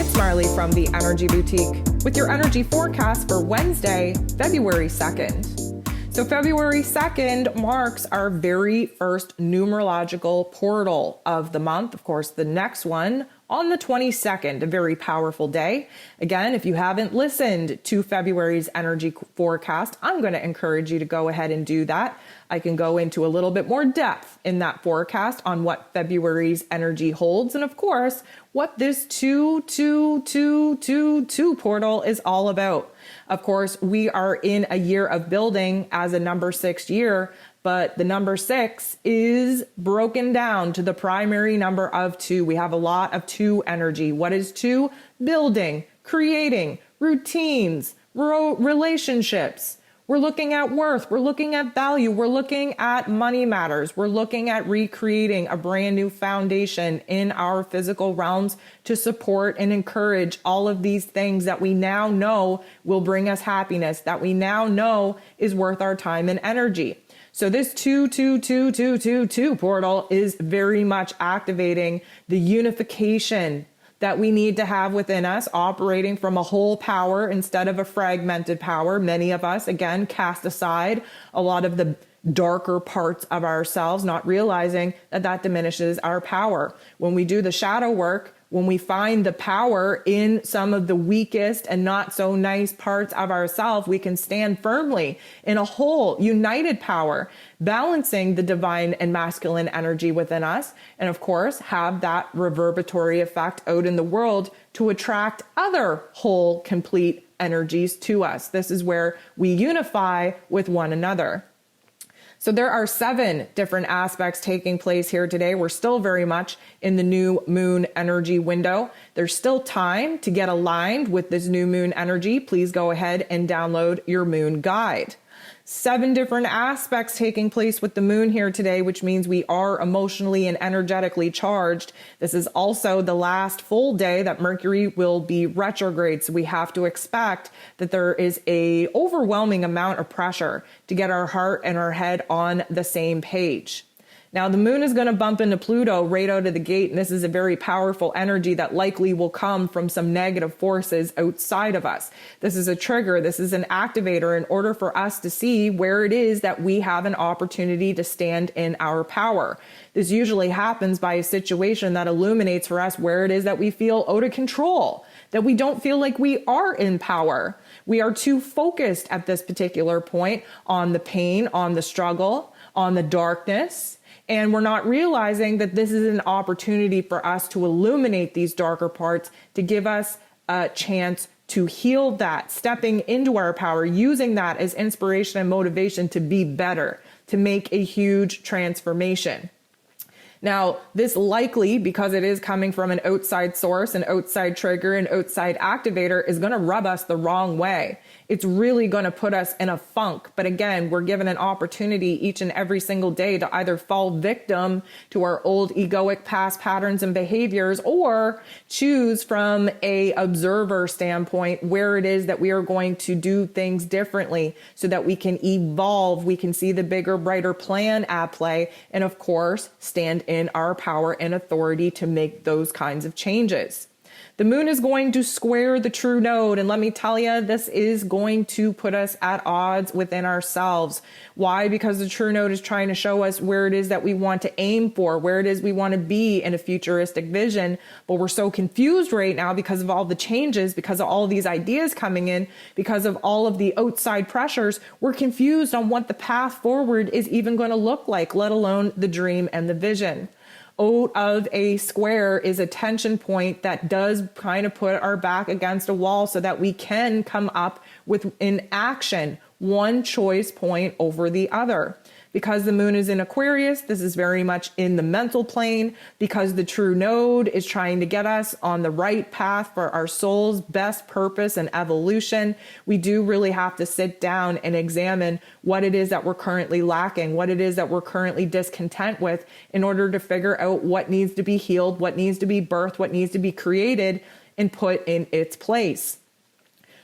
It's Marley from the Energy Boutique with your energy forecast for Wednesday, February 2nd. So February 2nd marks our very first numerological portal of the month. Of course, the next one on the 22nd, a very powerful day. Again, if you haven't listened to February's energy forecast, I'm going to encourage you to go ahead and do that. I can go into a little bit more depth in that forecast on what February's energy holds. And of course, what this 2 portal is all about. Of course, we are in a year of building as a number 6 year, but the number 6 is broken down to the primary number of 2. We have a lot of 2 energy. What is 2? Building, creating, routines, relationships. We're looking at worth. We're looking at value. We're looking at money matters. We're looking at recreating a brand new foundation in our physical realms to support and encourage all of these things that we now know will bring us happiness, that we now know is worth our time and energy. So this 2 portal is very much activating the unification that we need to have within us, operating from a whole power instead of a fragmented power. Many of us, again, cast aside a lot of the darker parts of ourselves, not realizing that that diminishes our power. When we do the shadow work, when we find the power in some of the weakest and not so nice parts of ourselves, we can stand firmly in a whole united power, balancing the divine and masculine energy within us. And of course, have that reverberatory effect out in the world to attract other whole, complete energies to us. This is where we unify with one another. So there are 7 different aspects taking place here today. We're still very much in the new moon energy window. There's still time to get aligned with this new moon energy. Please go ahead and download your moon guide. 7 different aspects taking place with the moon here today, which means we are emotionally and energetically charged. This is also the last full day that Mercury will be retrograde. So we have to expect that there is a overwhelming amount of pressure to get our heart and our head on the same page. Now, the moon is going to bump into Pluto right out of the gate, and this is a very powerful energy that likely will come from some negative forces outside of us. This is a trigger. This is an activator in order for us to see where it is that we have an opportunity to stand in our power. This usually happens by a situation that illuminates for us where it is that we feel out of control, that we don't feel like we are in power. We are too focused at this particular point on the pain, on the struggle, on the darkness. And we're not realizing that this is an opportunity for us to illuminate these darker parts, to give us a chance to heal that, stepping into our power, using that as inspiration and motivation to be better, to make a huge transformation. Now, this likely, because it is coming from an outside source, an outside trigger, an outside activator, is going to rub us the wrong way. It's really going to put us in a funk. But again, we're given an opportunity each and every single day to either fall victim to our old egoic past patterns and behaviors, or choose from a observer standpoint where it is that we are going to do things differently so that we can evolve, we can see the bigger, brighter plan at play, and of course, stand in our power and authority to make those kinds of changes. The moon is going to square the true node. And let me tell you, this is going to put us at odds within ourselves. Why? Because the true node is trying to show us where it is that we want to aim for, where it is we want to be in a futuristic vision. But we're so confused right now because of all the changes, because of all of these ideas coming in, because of all of the outside pressures. We're confused on what the path forward is even going to look like, let alone the dream and the vision. Out of a square is a tension point that does kind of put our back against a wall so that we can come up with an action, one choice point over the other. Because the moon is in Aquarius, this is very much in the mental plane, because the true node is trying to get us on the right path for our soul's best purpose and evolution. We do really have to sit down and examine what it is that we're currently lacking, what it is that we're currently discontent with, in order to figure out what needs to be healed, what needs to be birthed, what needs to be created and put in its place.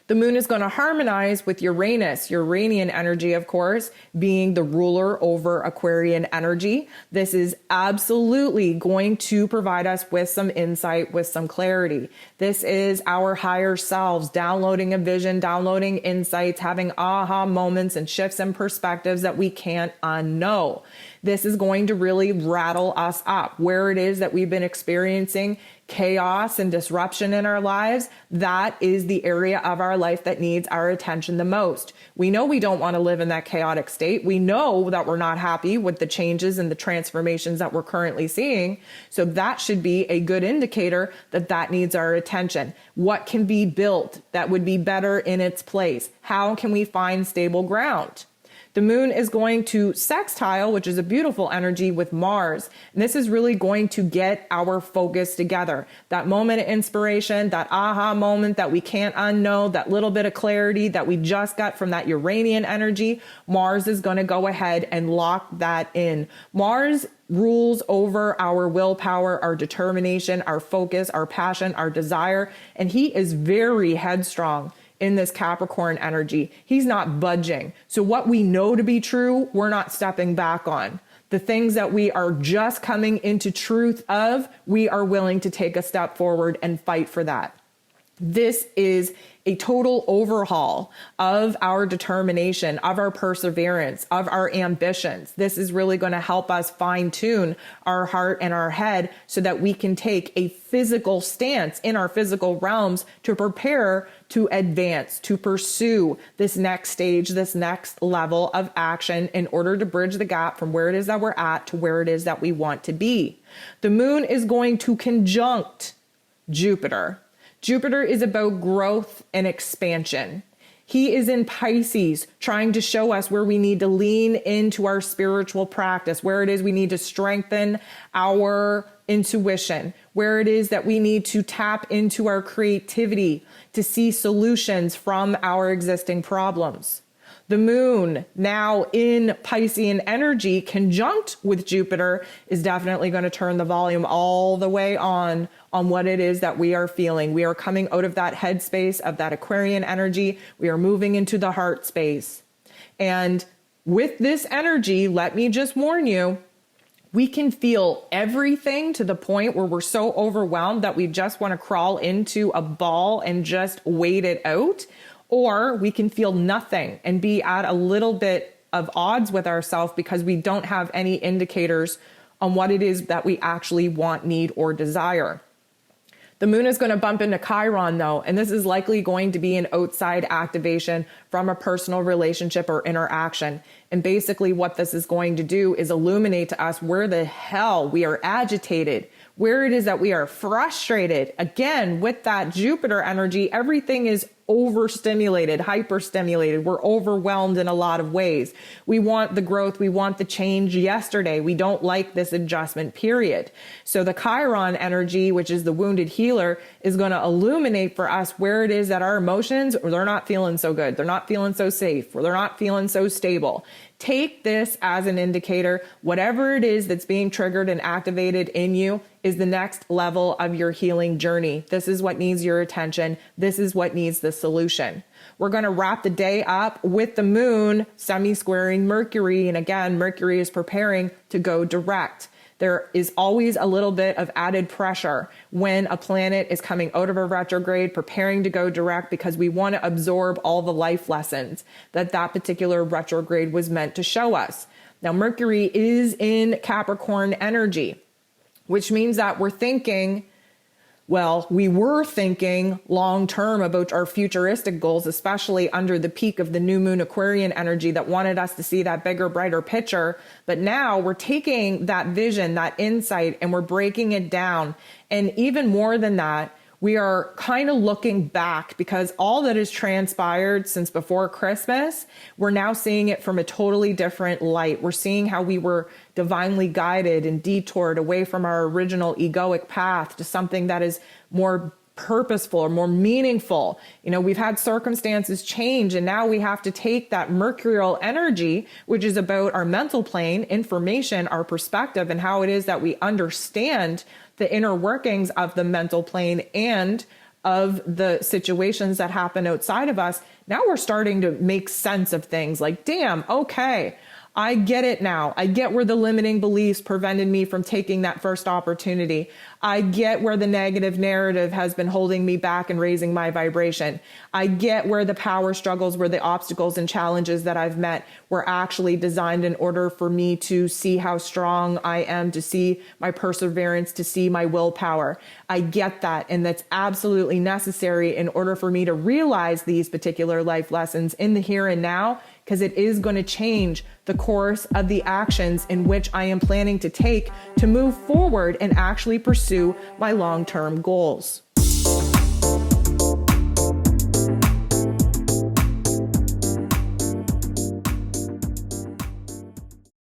The moon is going to harmonize with Uranus, Uranian energy, of course, being the ruler over Aquarian energy. This is absolutely going to provide us with some insight, with some clarity. This is our higher selves downloading a vision, downloading insights, having aha moments and shifts in perspectives that we can't unknow. This is going to really rattle us up. Where it is that we've been experiencing chaos and disruption in our lives, that is the area of our life that needs our attention the most. We know we don't want to live in that chaotic state. We know that we're not happy with the changes and the transformations that we're currently seeing. So that should be a good indicator that that needs our attention. What can be built that would be better in its place? How can we find stable ground? The moon is going to sextile, which is a beautiful energy, with Mars. And this is really going to get our focus together. That moment of inspiration, that aha moment that we can't unknow, that little bit of clarity that we just got from that Uranian energy, Mars is going to go ahead and lock that in. Mars rules over our willpower, our determination, our focus, our passion, our desire, and he is very headstrong in this Capricorn energy. He's not budging. So what we know to be true, we're not stepping back on. The things that we are just coming into truth of, we are willing to take a step forward and fight for that. This is a total overhaul of our determination, of our perseverance, of our ambitions. This is really going to help us fine tune our heart and our head so that we can take a physical stance in our physical realms to prepare to advance, to pursue this next stage, this next level of action in order to bridge the gap from where it is that we're at to where it is that we want to be. The moon is going to conjunct Jupiter. Jupiter is about growth and expansion. He is in Pisces, trying to show us where we need to lean into our spiritual practice, where it is we need to strengthen our intuition, where it is that we need to tap into our creativity to see solutions from our existing problems. The moon, now in Piscean energy, conjunct with Jupiter, is definitely going to turn the volume all the way on what it is that we are feeling. We are coming out of that headspace of that Aquarian energy. We are moving into the heart space. And with this energy, let me just warn you, we can feel everything to the point where we're so overwhelmed that we just want to crawl into a ball and just wait it out. Or we can feel nothing and be at a little bit of odds with ourselves because we don't have any indicators on what it is that we actually want, need, or desire. The moon is going to bump into Chiron though, and this is likely going to be an outside activation from a personal relationship or interaction. And basically what this is going to do is illuminate to us where the hell we are agitated, where it is that we are frustrated. Again, with that Jupiter energy, everything is overstimulated, hyperstimulated. We're overwhelmed in a lot of ways. We want the growth. We want the change yesterday. We don't like this adjustment period. So the Chiron energy, which is the wounded healer, is going to illuminate for us where it is that our emotions, they're not feeling so good. They're not feeling so safe, or they're not feeling so stable. Take this as an indicator. Whatever it is that's being triggered and activated in you is the next level of your healing journey. This is what needs your attention. This is what needs the solution. We're going to wrap the day up with the moon semi-squaring Mercury. And again, Mercury is preparing to go direct. There is always a little bit of added pressure when a planet is coming out of a retrograde, preparing to go direct, because we want to absorb all the life lessons that that particular retrograde was meant to show us. Now, Mercury is in Capricorn energy, which means that we're thinking, well, we were thinking long term about our futuristic goals, especially under the peak of the new moon Aquarian energy that wanted us to see that bigger, brighter picture. But now we're taking that vision, that insight, and we're breaking it down. And even more than that, we are kind of looking back, because all that has transpired since before Christmas, we're now seeing it from a totally different light. We're seeing how we were divinely guided and detoured away from our original egoic path to something that is more purposeful or more meaningful. You know, we've had circumstances change, and now we have to take that mercurial energy, which is about our mental plane, information, our perspective, and how it is that we understand the inner workings of the mental plane and of the situations that happen outside of us, now we're starting to make sense of things like, damn, okay, I get it now. I get where the limiting beliefs prevented me from taking that first opportunity. I get where the negative narrative has been holding me back and raising my vibration. I get where the power struggles, where the obstacles and challenges that I've met were actually designed in order for me to see how strong I am, to see my perseverance, to see my willpower. I get that. And that's absolutely necessary in order for me to realize these particular life lessons in the here and now, because it is going to change the course of the actions in which I am planning to take to move forward and actually pursue my long-term goals.